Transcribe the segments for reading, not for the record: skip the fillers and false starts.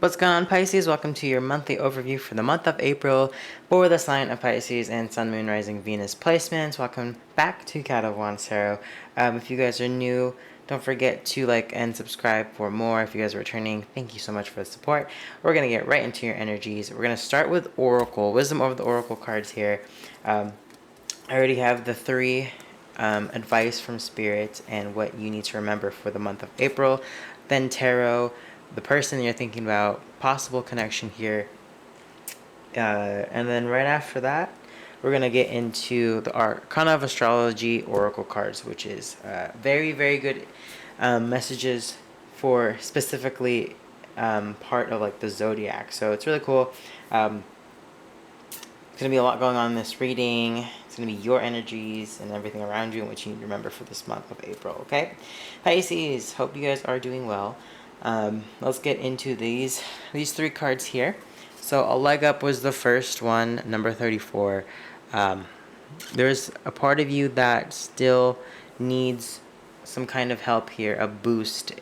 What's going on, Pisces? Welcome to your monthly overview for the month of April for the sign of Pisces and Sun, Moon, Rising, Venus placements. Welcome back to Cat of Wands Tarot. If you guys are new, don't forget to like and subscribe for more. If you guys are returning, thank you so much for the support. We're going to get right into your energies. We're going to start with Oracle, Wisdom over the Oracle cards here. I already have the three advice from Spirit and what you need to remember for the month of April. Then Tarot, the person you're thinking about, possible connection here. And then right after that, we're going to get into the Arcana of Astrology Oracle cards, which is very, very good messages for specifically part of like the zodiac. So it's really cool. It's going to be a lot going on in this reading. It's going to be your energies and everything around you and what you need to remember for this month of April, okay? Pisces, hope you guys are doing well. Let's get into these three cards here. So a leg up was the first one, number 34. There's a part of you that still needs some kind of help here, a boost,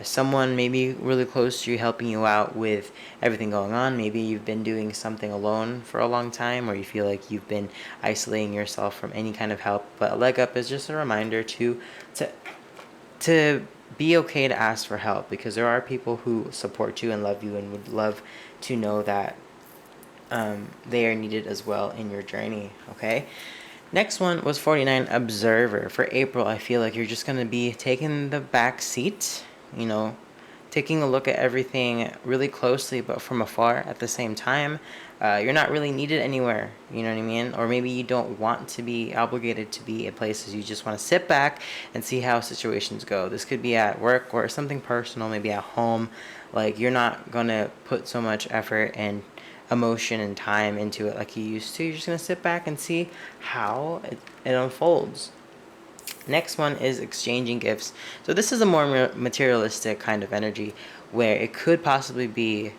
someone maybe really close to you helping you out with everything going on. Maybe you've been doing something alone for a long time, or you feel like you've been isolating yourself from any kind of help. But a leg up is just a reminder to be okay to ask for help, because there are people who support you and love you and would love to know that they are needed as well in your journey, okay? Next one was 49, Observer. For April, I feel like you're just going to be taking the back seat, taking a look at everything really closely, but from afar at the same time. You're not really needed anywhere, you know what I mean? Or maybe you don't want to be obligated to be at places. You just want to sit back and see how situations go. This could be at work or something personal, maybe at home. Like, you're not going to put so much effort and emotion and time into it like you used to. You're just going to sit back and see how it unfolds. Next one is exchanging gifts. So this is a more materialistic kind of energy where it could possibly be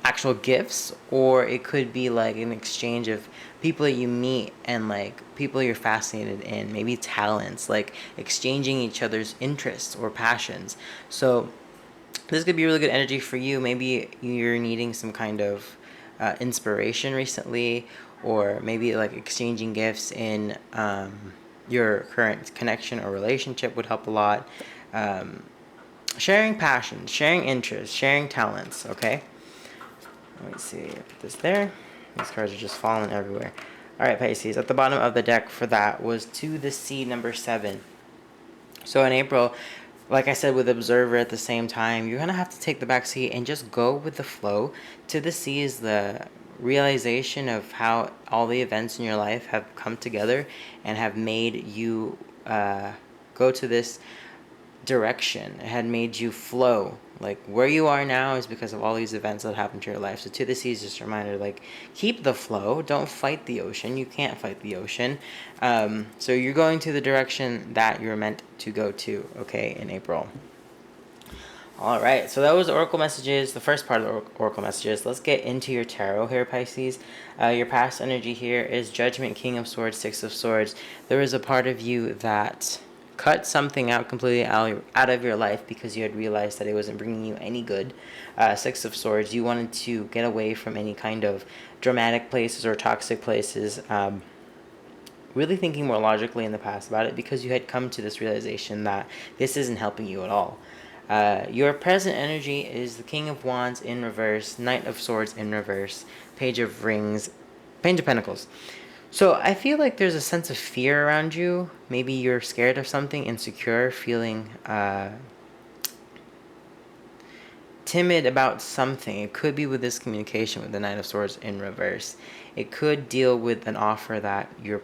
actual gifts, or it could be like an exchange of people that you meet and like people you're fascinated in, maybe talents, like exchanging each other's interests or passions. So this could be really good energy for you. Maybe you're needing some kind of inspiration recently, or maybe like exchanging gifts in your current connection or relationship would help a lot. Sharing passions, sharing interests, sharing talents, okay? Let me see, put this there. These cards are just falling everywhere. All right, Pisces, at the bottom of the deck for that was To the Sea, number 7. So in April, like I said, with Observer at the same time, you're going to have to take the back seat and just go with the flow. To the Sea is the realization of how all the events in your life have come together and have made you go to this direction. It had made you flow. Like, where you are now is because of all these events that happened to your life. So To the Sea is just a reminder, like, keep the flow. Don't fight the ocean. You can't fight the ocean. So you're going to the direction that you're meant to go to, okay, in April. All right, so that was Oracle messages, the first part of the Oracle messages. Let's get into your tarot here, Pisces. Your past energy here is Judgment, King of Swords, Six of Swords. There is a part of you that cut something out completely out of your life because you had realized that it wasn't bringing you any good. Six of Swords, you wanted to get away from any kind of dramatic places or toxic places. Really thinking more logically in the past about it because you had come to this realization that this isn't helping you at all. Your present energy is the King of Wands in reverse, Knight of Swords in reverse, Page of Rings, Page of Pentacles. So I feel like there's a sense of fear around you. Maybe you're scared of something, insecure, feeling timid about something. It could be with this communication with the Knight of Swords in reverse. It could deal with an offer that you're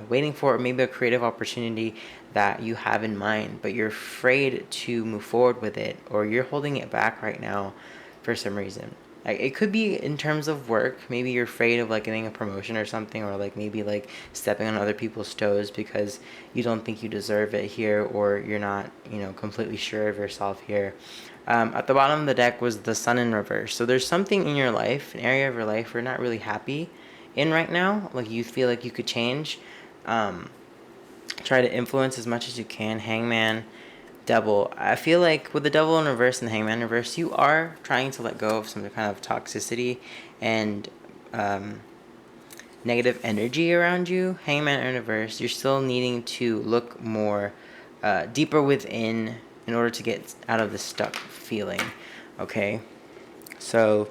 waiting for, or maybe a creative opportunity that you have in mind, but you're afraid to move forward with it, or you're holding it back right now for some reason. Like, it could be in terms of work. Maybe you're afraid of like getting a promotion or something, or like maybe like stepping on other people's toes because you don't think you deserve it here, or you're not, completely sure of yourself here. At the bottom of the deck was the Sun in reverse. So there's something in your life, an area of your life you're not really happy in right now. Like, you feel like you could change. Try to influence as much as you can. Hangman, Devil. I feel like with the Devil in reverse and the Hangman in reverse, you are trying to let go of some kind of toxicity and negative energy around you. Hangman in reverse, you're still needing to look more deeper within in order to get out of the stuck feeling. Okay, so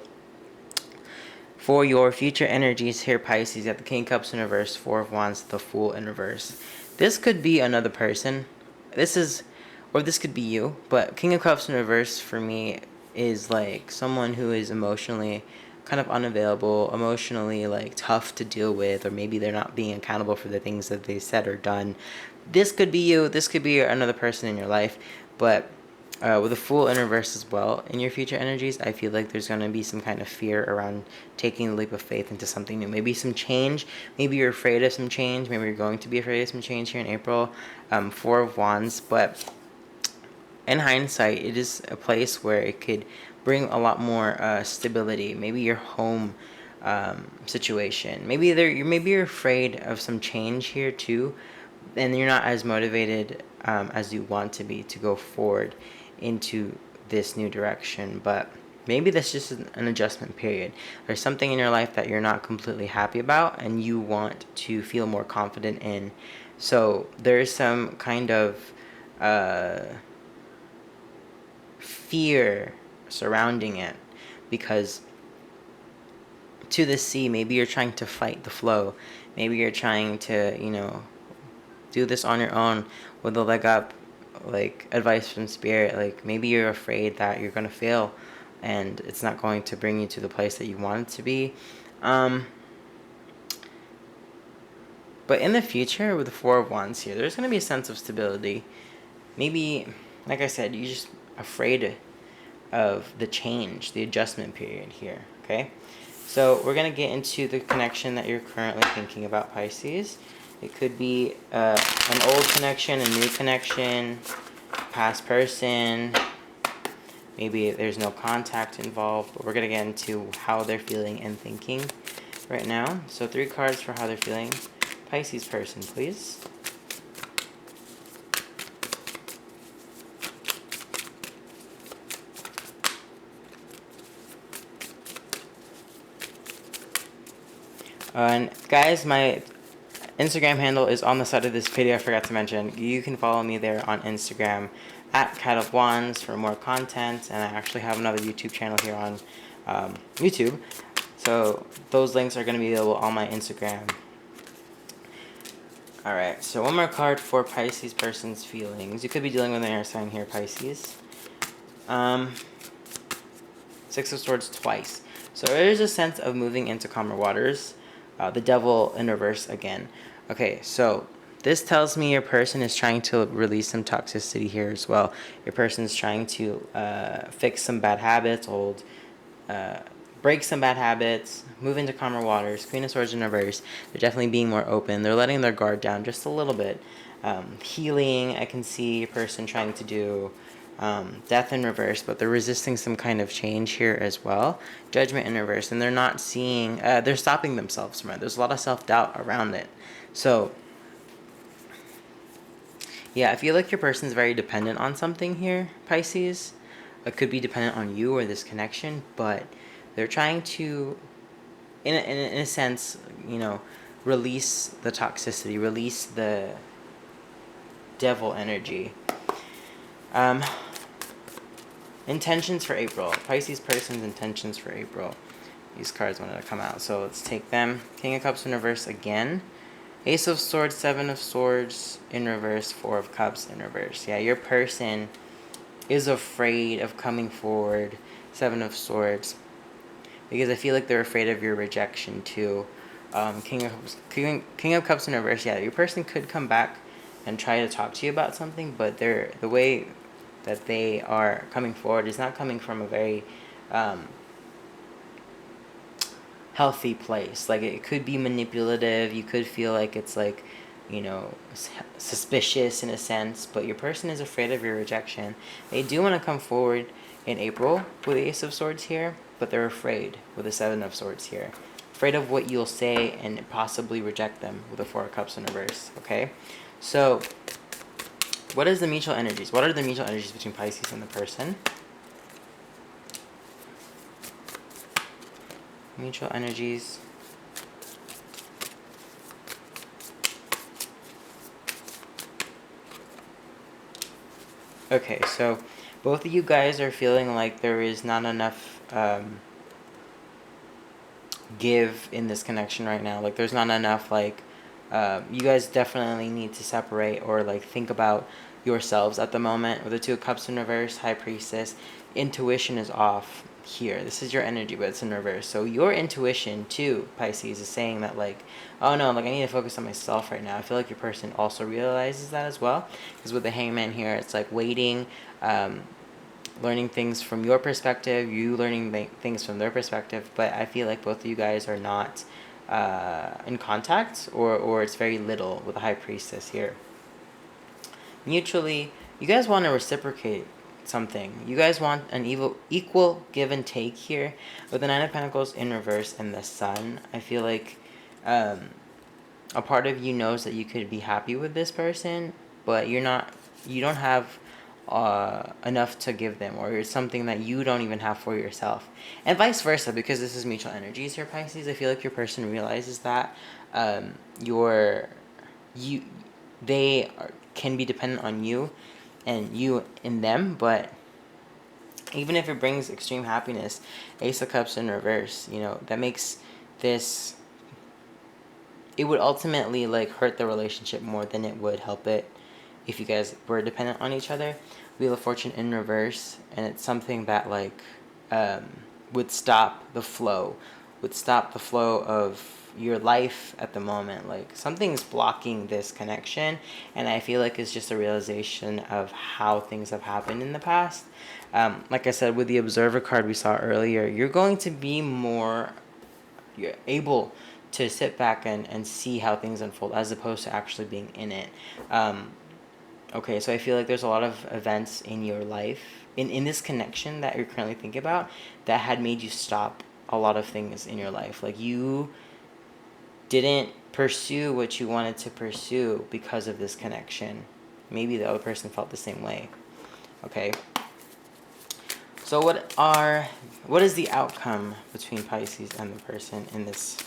for your future energies here, Pisces, you got the King of Cups in reverse, Four of Wands, the Fool in reverse. This could be another person. Or this could be you. But King of Cups in reverse for me is like someone who is emotionally kind of unavailable, emotionally like tough to deal with, or maybe they're not being accountable for the things that they said or done. This could be you. This could be another person in your life. But with a Fool in reverse as well in your future energies, I feel like there's going to be some kind of fear around taking the leap of faith into something new. Maybe some change. Maybe you're afraid of some change. Maybe you're going to be afraid of some change here in April. Four of Wands. But in hindsight, it is a place where it could bring a lot more stability. Maybe your home situation. Maybe you're afraid of some change here too, and you're not as motivated as you want to be to go forward into this new direction. But maybe that's just an adjustment period. There's something in your life that you're not completely happy about, and you want to feel more confident in. So there's some kind of fear surrounding it, because to the sea, maybe you're trying to fight the flow. Maybe you're trying to, do this on your own with a leg up, like advice from spirit. Like maybe you're afraid that you're going to fail and it's not going to bring you to the place that you want it to be. But in the future, with the Four of Wands here, there's going to be a sense of stability. Maybe, like I said, you're just afraid of the change, the adjustment period here, okay? So we're going to get into the connection that you're currently thinking about, Pisces. It could be an old connection, a new connection, past person. Maybe there's no contact involved, but we're going to get into how they're feeling and thinking right now. So 3 cards for how they're feeling. Pisces person, please. And guys, my Instagram handle is on the side of this video. I forgot to mention. You can follow me there on Instagram at Cat of Wands for more content. And I actually have another YouTube channel here on YouTube. So those links are going to be available on my Instagram. Alright, so one more card for Pisces person's feelings. You could be dealing with an air sign here, Pisces. 6 of Swords twice. So there is a sense of moving into calmer waters. The Devil in reverse again. Okay, so this tells me your person is trying to release some toxicity here as well. Your person is trying to fix some bad habits, break some bad habits, move into calmer waters. Queen of Swords in reverse. They're definitely being more open. They're letting their guard down just a little bit. Healing, I can see your person trying to do. Death in reverse, but they're resisting some kind of change here as well. Judgment in reverse, and they're not seeing, they're stopping themselves from it. There's a lot of self-doubt around it. So, yeah, I feel like your person's very dependent on something here, Pisces. It could be dependent on you or this connection, but they're trying to, in a sense, release the toxicity, release the devil energy. Intentions for April. Pisces person's intentions for April. These cards wanted to come out, so let's take them. King of Cups in reverse again. Ace of Swords, 7 of Swords in reverse, 4 of Cups in reverse. Yeah, your person is afraid of coming forward. 7 of Swords. Because I feel like they're afraid of your rejection too. King of Cups in reverse. Yeah, your person could come back and try to talk to you about something, but the way that they are coming forward is not coming from a very healthy place. Like, it could be manipulative. You could feel like it's like, suspicious in a sense, but your person is afraid of your rejection. They do want to come forward in April with the Ace of Swords here, but they're afraid with the 7 of Swords here. Afraid of what you'll say and possibly reject them with the 4 of Cups in reverse, okay? So What is the mutual energies? What are the mutual energies between Pisces and the person? Mutual energies. Okay, so both of you guys are feeling like there is not enough give in this connection right now. Like there's not enough like you guys definitely need to separate or like think about yourselves at the moment. With the Two of Cups in reverse, High Priestess, intuition is off here. This is your energy, but it's in reverse. So your intuition too, Pisces, is saying that like, oh no, like I need to focus on myself right now. I feel like your person also realizes that as well, because with the Hangman here, it's like waiting, learning things from your perspective, you learning things from their perspective. But I feel like both of you guys are not in contact, or it's very little with the High Priestess here. Mutually, you guys want to reciprocate something. You guys want an equal give and take here. With the Nine of Pentacles in reverse and the Sun, I feel like a part of you knows that you could be happy with this person, but you don't have enough to give them, or it's something that you don't even have for yourself, and vice versa, because this is mutual energies here, Pisces. I feel like your person realizes that can be dependent on you and you in them, but even if it brings extreme happiness, Ace of Cups in reverse, you know, that makes this, it would ultimately like hurt the relationship more than it would help it if you guys were dependent on each other. Wheel of Fortune in reverse, and it's something that like would stop the flow of your life at the moment. Like something's blocking this connection, and I feel like it's just a realization of how things have happened in the past. Like I said, with the Observer card we saw earlier, you're able to sit back and see how things unfold as opposed to actually being in it. Okay, so I feel like there's a lot of events in your life, in this connection that you're currently thinking about, that had made you stop a lot of things in your life. Like you didn't pursue what you wanted to pursue because of this connection. Maybe the other person felt the same way. Okay. So what is the outcome between Pisces and the person in this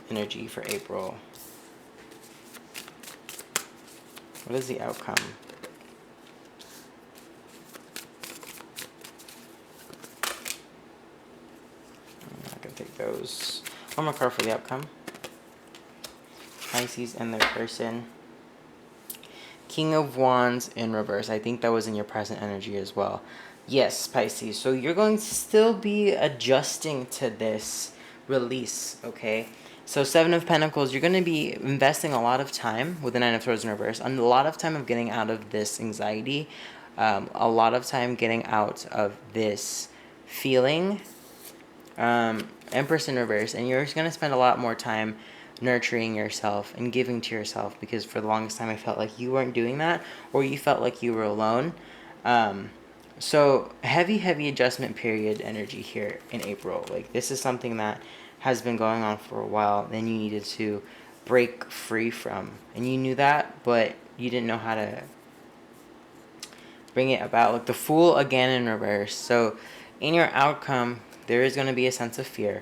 energy for April? What is the outcome? I'm not going to take those. One more card for the outcome. Pisces and their person. King of Wands in reverse. I think that was in your present energy as well. Yes, Pisces. So you're going to still be adjusting to this release, okay? So Seven of Pentacles, you're going to be investing a lot of time with the Nine of Swords in reverse, and a lot of time of getting out of this anxiety, a lot of time getting out of this feeling, Empress in reverse, and you're just going to spend a lot more time nurturing yourself and giving to yourself, because for the longest time I felt like you weren't doing that, or you felt like you were alone. So heavy adjustment period energy here in April. Like this is something that has been going on for a while, then you needed to break free from, and you knew that, but you didn't know how to bring it about. Like the Fool again in reverse. So in your outcome, there is going to be a sense of fear.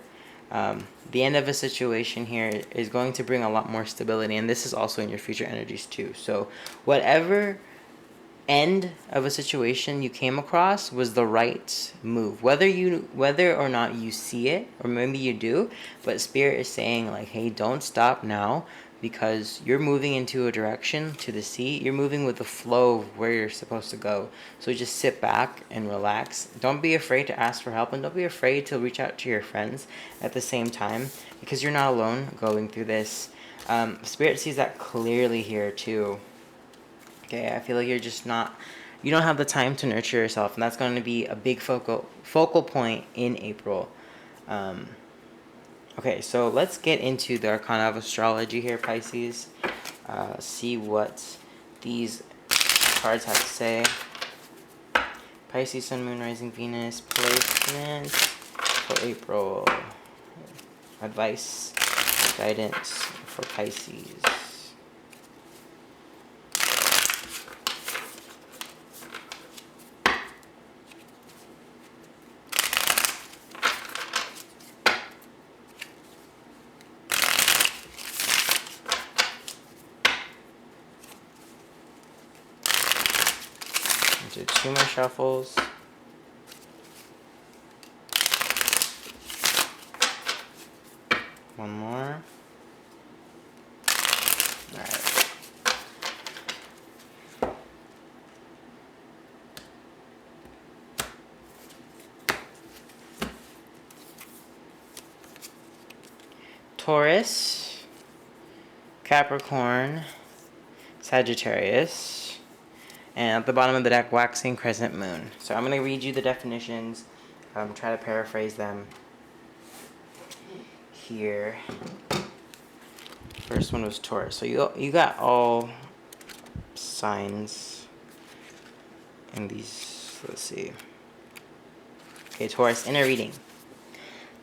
The end of a situation here is going to bring a lot more stability, and this is also in your future energies too. So whatever end of a situation you came across was the right move, whether or not you see it, or maybe you do, but Spirit is saying like, hey, don't stop now, because you're moving into a direction to the sea. You're moving with the flow of where you're supposed to go. So just sit back and relax. Don't be afraid to ask for help, and don't be afraid to reach out to your friends at the same time, because you're not alone going through this. Spirit sees that clearly here too. Okay, I feel like you don't have the time to nurture yourself, and that's going to be a big focal point in April. Okay, so let's get into the Arcana of Astrology here, Pisces. See what these cards have to say. Pisces, Sun, Moon, Rising, Venus, placement for April. Advice, guidance for Pisces. do 2 more shuffles. One more. Alright. Taurus, Capricorn, Sagittarius, and at the bottom of the deck, waxing crescent moon. So I'm going to read you the definitions, try to paraphrase them here. First one was Taurus. So you got all signs in these, let's see. Okay, Taurus, inner reading.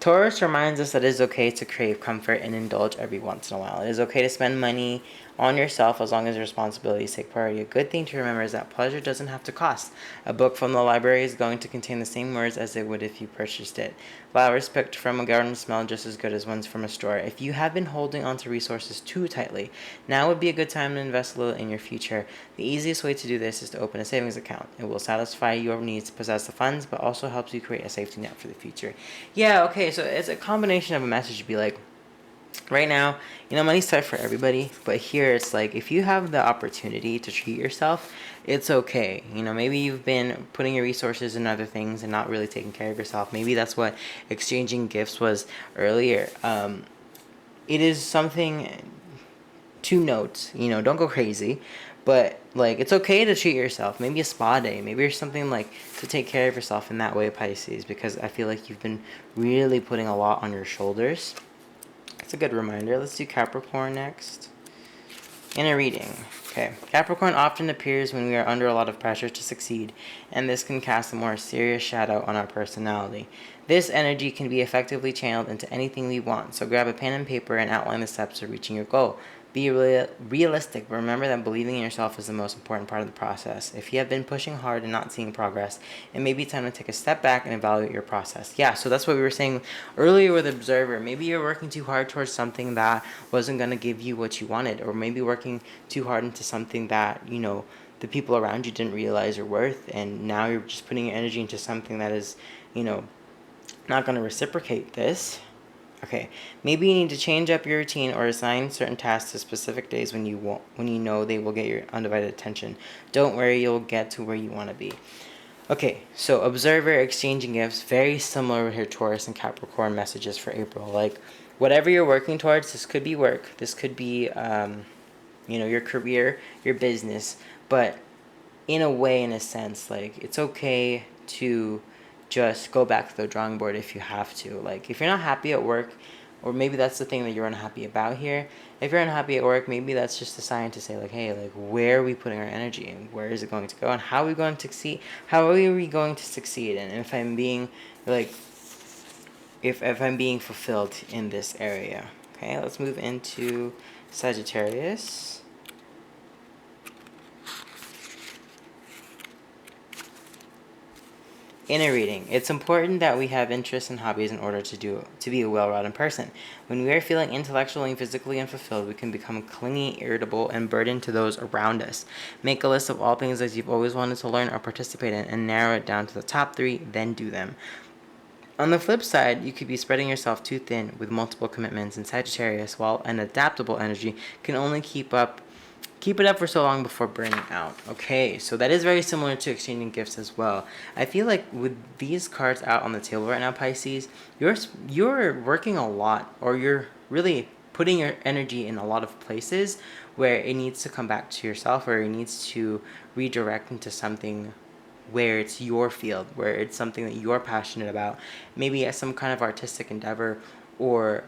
Taurus reminds us that it is okay to crave comfort and indulge every once in a while. It is okay to spend money on yourself as long as your responsibilities take priority. A good thing to remember is that pleasure doesn't have to cost. A book from the library is going to contain the same words as it would if you purchased it. Flowers picked from a garden smell just as good as ones from a store. If you have been holding onto resources too tightly, now would be a good time to invest a little in your future. The easiest way to do this is to open a savings account. It will satisfy your needs to possess the funds, but also helps you create a safety net for the future. Yeah, okay, so it's a combination of a message to be like, right now, money's tight for everybody, but here it's like, if you have the opportunity to treat yourself, it's okay. Maybe you've been putting your resources in other things and not really taking care of yourself. Maybe that's what exchanging gifts was earlier. It is something to note, don't go crazy, but like, it's okay to treat yourself. Maybe a spa day, maybe there's something like to take care of yourself in that way, Pisces, because I feel like you've been really putting a lot on your shoulders. It's a good reminder. Let's do Capricorn next. Inner reading. Okay. Capricorn often appears when we are under a lot of pressure to succeed, and this can cast a more serious shadow on our personality. This energy can be effectively channeled into anything we want, so grab a pen and paper and outline the steps to reaching your goal. Be realistic, but remember that believing in yourself is the most important part of the process. If you have been pushing hard and not seeing progress, it may be time to take a step back and evaluate your process. Yeah, so that's what we were saying earlier with Observer. Maybe you're working too hard towards something that wasn't going to give you what you wanted, or maybe working too hard into something that, the people around you didn't realize your worth, and now you're just putting your energy into something that is, not going to reciprocate this. Okay, maybe you need to change up your routine or assign certain tasks to specific days when you know they will get your undivided attention. Don't worry, you'll get to where you want to be. Okay, so Observer, exchanging gifts, very similar with your Taurus and Capricorn messages for April. Like, whatever you're working towards, this could be work, this could be, your career, your business, but in a sense, like, it's okay to just go back to the drawing board if you have to. Like, if you're not happy at work, or maybe that's the thing that you're unhappy about here. If you're unhappy at work, maybe that's just a sign to say, like, hey, like, where are we putting our energy, and where is it going to go, and how are we going to succeed? How are we going to succeed? And if I'm being like, if I'm being fulfilled in this area. Okay, let's move into Sagittarius. Inner reading. It's important that we have interests and hobbies in order to be a well-rounded person. When we are feeling intellectually and physically unfulfilled, we can become clingy, irritable, and burdened to those around us. Make a list of all things that you've always wanted to learn or participate in, and narrow it down to the top 3, then do them. On the flip side, you could be spreading yourself too thin with multiple commitments in Sagittarius, while an adaptable energy can only keep it up for so long before burning out. Okay, so that is very similar to exchanging gifts as well. I feel like with these cards out on the table right now, Pisces, you're working a lot, or you're really putting your energy in a lot of places where it needs to come back to yourself, or it needs to redirect into something where it's your field, where it's something that you're passionate about, maybe as some kind of artistic endeavor, or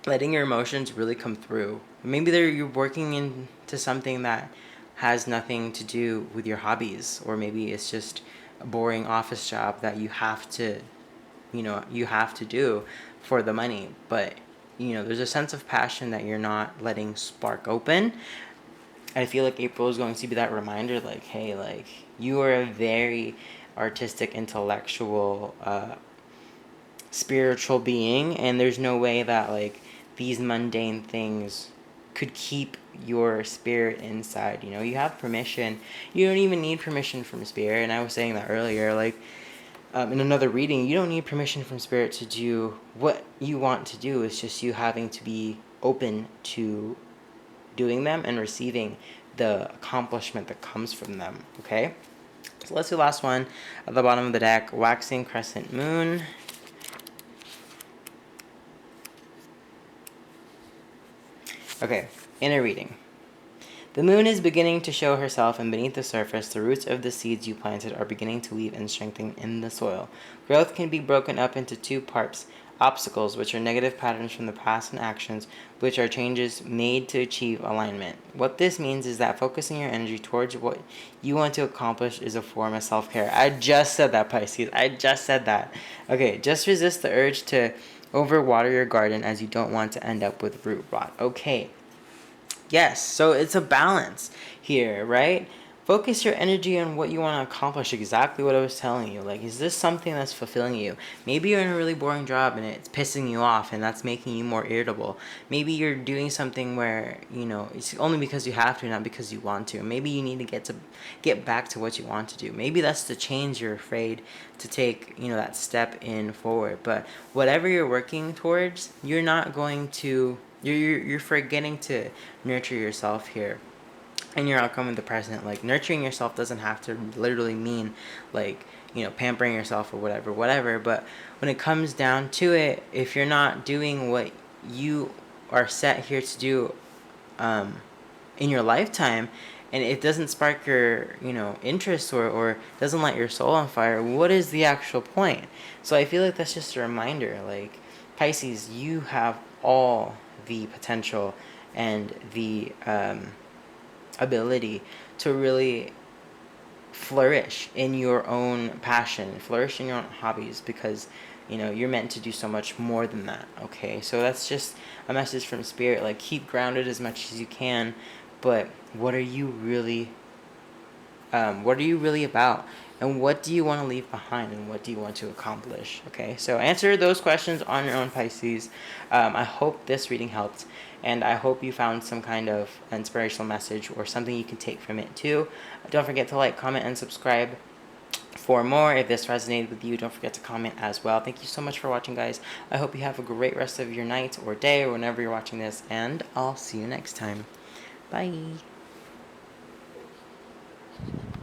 letting your emotions really come through. Maybe you're working into something that has nothing to do with your hobbies, or maybe it's just a boring office job that you have to do for the money. But there's a sense of passion that you're not letting spark open. I feel like April is going to be that reminder, like, hey, like, you are a very artistic, intellectual, spiritual being, and there's no way that, like, these mundane things could keep your spirit inside. You know, you have permission. You don't even need permission from spirit. And I was saying that earlier, like, in another reading, you don't need permission from spirit to do what you want to do. It's just you having to be open to doing them and receiving the accomplishment that comes from them. Okay, so let's do the last one at the bottom of the deck. Waxing crescent moon. Okay, inner reading. The moon is beginning to show herself, and beneath the surface, the roots of the seeds you planted are beginning to weave and strengthen in the soil. Growth can be broken up into two parts: obstacles, which are negative patterns from the past, and actions, which are changes made to achieve alignment. What this means is that focusing your energy towards what you want to accomplish is a form of self-care. I just said that, Pisces. I just said that. Okay, just resist the urge to overwater your garden, as you don't want to end up with root rot. Okay. Yes, so it's a balance here, right? Focus your energy on what you want to accomplish, exactly what I was telling you. Like, is this something that's fulfilling you? Maybe you're in a really boring job and it's pissing you off and that's making you more irritable. Maybe you're doing something where, you know, it's only because you have to, not because you want to. Maybe you need to get back to what you want to do. Maybe that's the change you're afraid to take, you know, that step in forward. But whatever you're working towards, you're not going to... You're forgetting to nurture yourself here. And your outcome in the present. Like, nurturing yourself doesn't have to literally mean, like, you know, pampering yourself or whatever. But when it comes down to it, if you're not doing what you are set here to do in your lifetime, and it doesn't spark your, you know, interest or doesn't light your soul on fire, what is the actual point? So I feel like that's just a reminder. Like, Pisces, you have all the potential and the ability to really flourish in your own passion, flourish in your own hobbies, because, you know, you're meant to do so much more than that. Okay, so that's just a message from spirit. Like, keep grounded as much as you can, but what are you really about, and what do you want to leave behind, and what do you want to accomplish? Okay, so answer those questions on your own, Pisces. I hope this reading helped, and I hope you found some kind of inspirational message or something you can take from it too. Don't forget to like, comment, and subscribe for more. If this resonated with you, don't forget to comment as well. Thank you so much for watching, guys. I hope you have a great rest of your night or day or whenever you're watching this, and I'll see you next time. Bye.